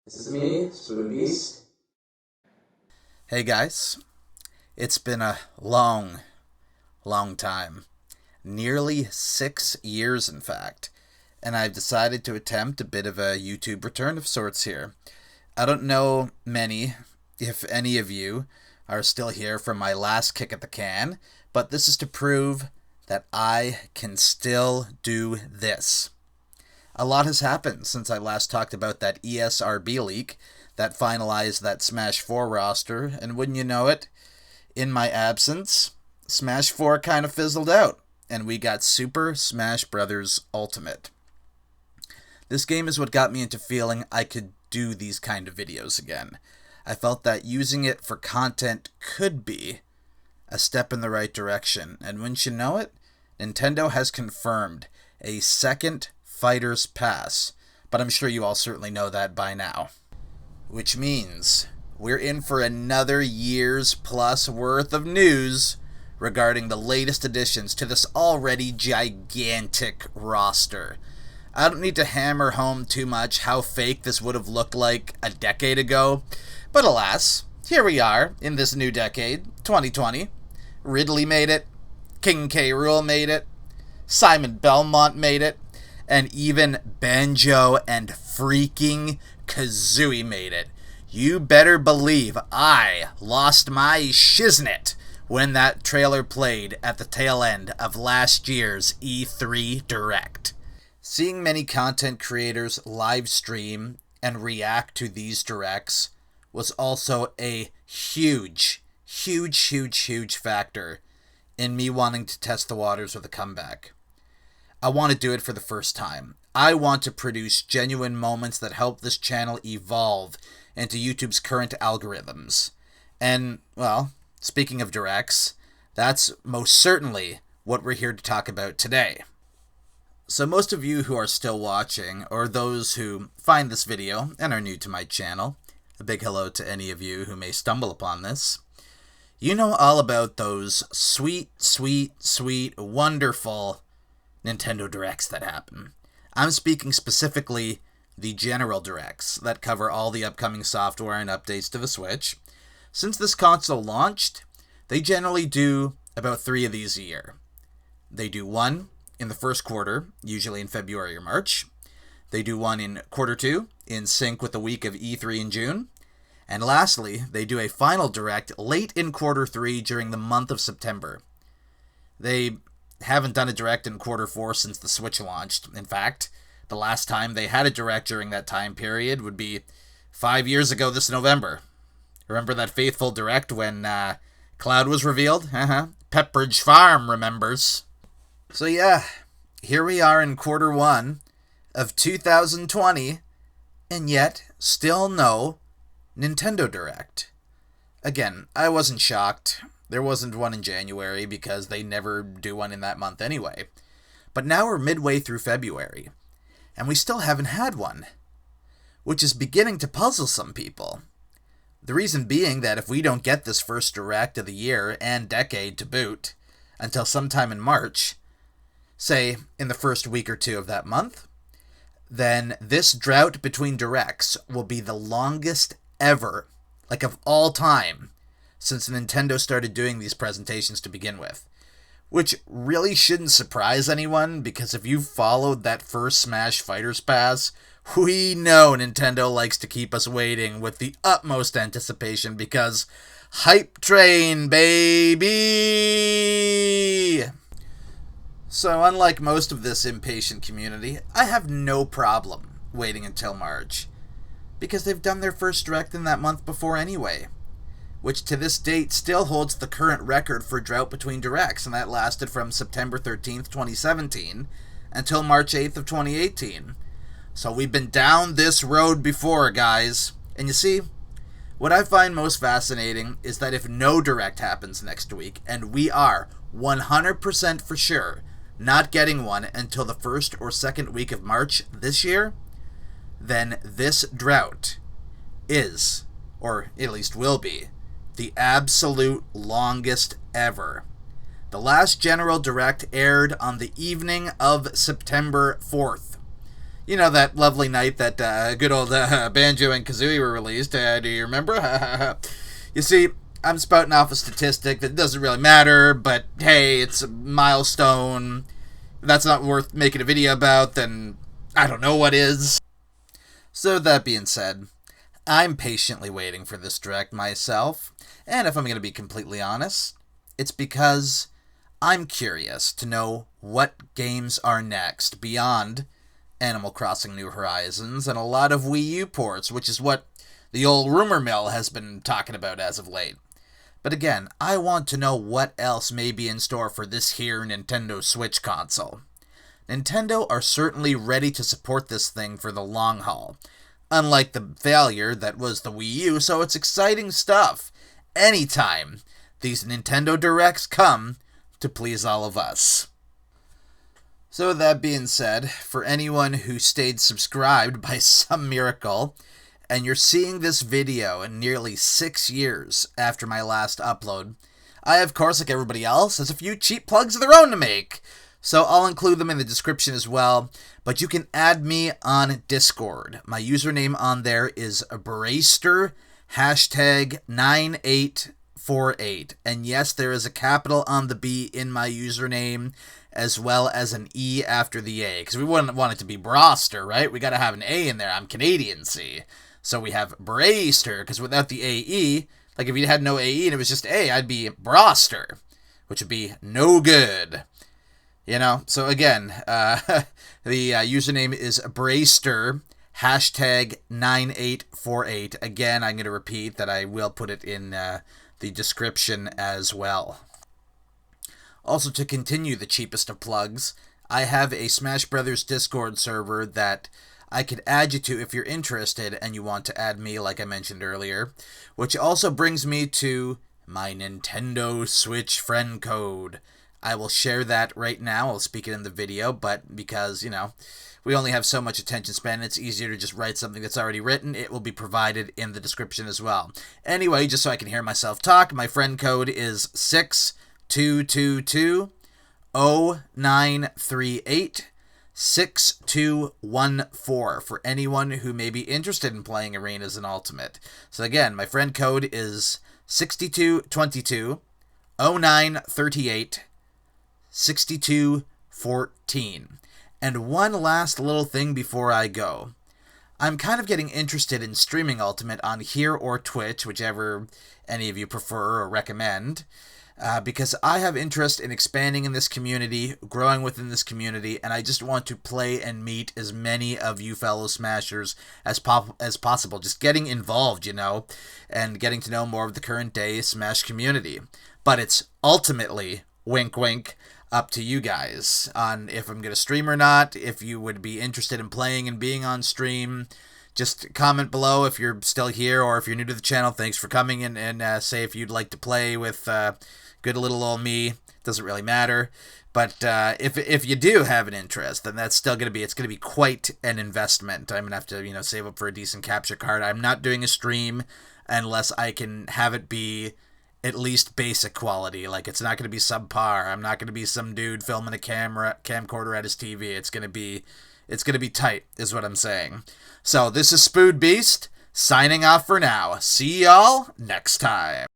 This is me, SpoodBeest. Hey guys, it's been a long time. Nearly 6 years, in fact. And I've decided to attempt a bit of a YouTube return of sorts here. I don't know many, if any of you, are still here from my last kick at the can, but this is to prove that I can still do this. A lot has happened since I last talked about that ESRB leak that finalized that Smash 4 roster, and wouldn't you know it, in my absence, Smash 4 kind of fizzled out, and we got Super Smash Bros. Ultimate. This game is what got me into feeling I could do these kind of videos again. I felt that using it for content could be a step in the right direction, and wouldn't you know it, Nintendo has confirmed a second Fighter's Pass, but I'm sure you all certainly know that by now. Which means we're in for another year's plus worth of news regarding the latest additions to this already gigantic roster. I don't need to hammer home too much how fake this would have looked like a decade ago, but alas, here we are in this new decade, 2020. Ridley made it, King K. Rool made it, Simon Belmont made it, and even Banjo and freaking Kazooie made it. You better believe I lost my shiznit when that trailer played at the tail end of last year's E3 Direct. Seeing many content creators live stream and react to these directs was also a huge factor in me wanting to test the waters with a comeback. I want to do it for the first time. I want to produce genuine moments that help this channel evolve into YouTube's current algorithms. And, well, speaking of directs, that's most certainly what we're here to talk about today. So most of you who are still watching, or those who find this video and are new to my channel, a big hello to any of you who may stumble upon this, you know all about those sweet, wonderful Nintendo Directs that happen. I'm speaking specifically the general directs that cover all the upcoming software and updates to the Switch. Since this console launched, they generally do about 3 of these a year. They do one in the first quarter, usually in February or March. They do one in quarter 2, in sync with the week of E3 in June. And lastly, they do a final direct late in quarter 3 during the month of September. They haven't done a direct in quarter 4 since the Switch launched. In fact, the last time they had a direct during that time period would be 5 years ago this November. Remember that faithful direct when Cloud was revealed? Pepperidge Farm remembers. So yeah, here we are in quarter 1 of 2020, and yet still no Nintendo Direct. Again, I wasn't shocked. There wasn't one in January because they never do one in that month anyway. But now we're midway through February, and we still haven't had one, which is beginning to puzzle some people. The reason being that if we don't get this first direct of the year and decade to boot until sometime in March, say in the first week or 2 of that month, then this drought between directs will be the longest ever, like of all time, since Nintendo started doing these presentations to begin with. Which really shouldn't surprise anyone, because if you followed that first Smash Fighter's Pass, we know Nintendo likes to keep us waiting with the utmost anticipation, because hype train, baby! So unlike most of this impatient community, I have no problem waiting until March, because they've done their first direct in that month before anyway, which to this date still holds the current record for drought between directs, and that lasted from September 13th, 2017 until March 8th of 2018. So we've been down this road before, guys. And you see, what I find most fascinating is that if no direct happens next week, and we are 100% for sure not getting one until the first or second week of March this year, then this drought is, or at least will be, the absolute longest ever. The last General Direct aired on the evening of September 4th. You know, that lovely night that good old Banjo and Kazooie were released. Do you remember? You see, I'm spouting off a statistic that doesn't really matter, but hey, it's a milestone. If that's not worth making a video about, then I don't know what is. So that being said, I'm patiently waiting for this direct myself, and if I'm going to be completely honest, it's because I'm curious to know what games are next beyond Animal Crossing New Horizons and a lot of Wii U ports, which is what the old rumor mill has been talking about as of late. But again, I want to know what else may be in store for this here Nintendo Switch console. Nintendo are certainly ready to support this thing for the long haul, unlike the failure that was the Wii U, so it's exciting stuff anytime these Nintendo Directs come to please all of us. So that being said, for anyone who stayed subscribed by some miracle, and you're seeing this video in nearly 6 years after my last upload, I, of course, like everybody else, has a few cheap plugs of their own to make. So I'll include them in the description as well, but you can add me on Discord. My username on there is Braster, hashtag 9848. And yes, there is a capital on the B in my username, as well as an E after the A, because we wouldn't want it to be Broster, right? We gotta have an A in there. I'm Canadian, see? So we have Braster, because without the AE, like if you had no AE and it was just A, I'd be Broster, which would be no good. You know, so again, the username is Braster, hashtag 9848. Again, I'm going to repeat that I will put it in the description as well. Also, to continue the cheapest of plugs, I have a Smash Brothers Discord server that I could add you to if you're interested and you want to add me, like I mentioned earlier, which also brings me to my Nintendo Switch friend code. I will share that right now. I'll speak it in the video, but because, you know, we only have so much attention span, it's easier to just write something that's already written. It will be provided in the description as well. Anyway, just so I can hear myself talk, my friend code is 62220938 6214 for anyone who may be interested in playing Arenas and Ultimate. So again, my friend code is 62220938 6214. And one last little thing before I go. I'm kind of getting interested in streaming Ultimate on here or Twitch, whichever any of you prefer or recommend, because I have interest in expanding in this community, growing within this community, and I just want to play and meet as many of you fellow Smashers as possible. Just getting involved, you know, and getting to know more of the current day Smash community. But it's ultimately, wink wink, up to you guys on if I'm going to stream or not. If you would be interested in playing and being on stream, just comment below if you're still here, or if you're new to the channel, thanks for coming in, and say if you'd like to play with good little old me. Doesn't really matter. But if you do have an interest, then that's still going to be, it's going to be quite an investment. I'm going to have to, you know, save up for a decent capture card. I'm not doing a stream unless I can have it be at least basic quality. Like, it's not going to be subpar. I'm not going to be some dude filming a camcorder at his TV. It's going to be tight, is what I'm saying. So this is SpoodBeest signing off for now. See y'all next time.